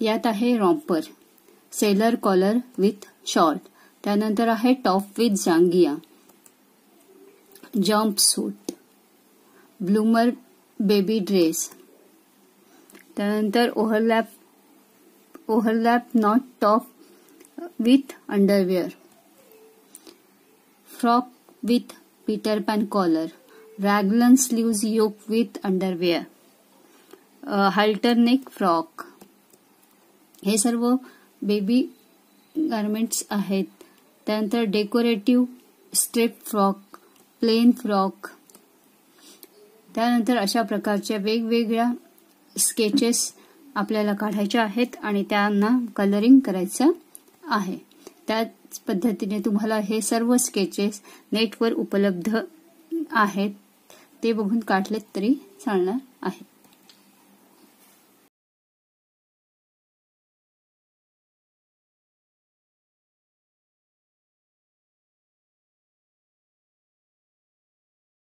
यात आहे romper, sailor collar with short, त्यानंतर आहे टॉप विथ जांगिया, jump suit, bloomer baby dress, त्यानंतर overlap knot top with underwear, frock with Peter Pan collar, raglan sleeves yoke with underwear, halter neck frock. हे सर्व baby garments आहेत. त्यानंतर decorative strap frock, plain frock. त्यानंतर अशा प्रकारच्या वेगवेगळ्या स्केचेस आपल्याला काढायच्या आहेत आणि त्यांना कलरिंग करायचं आहे. त्याच पद्धतीने तुम्हाला हे सर्व स्केचेस नेटवर उपलब्ध आहेत, ते बघून काढलेत तरी चालणार आहे.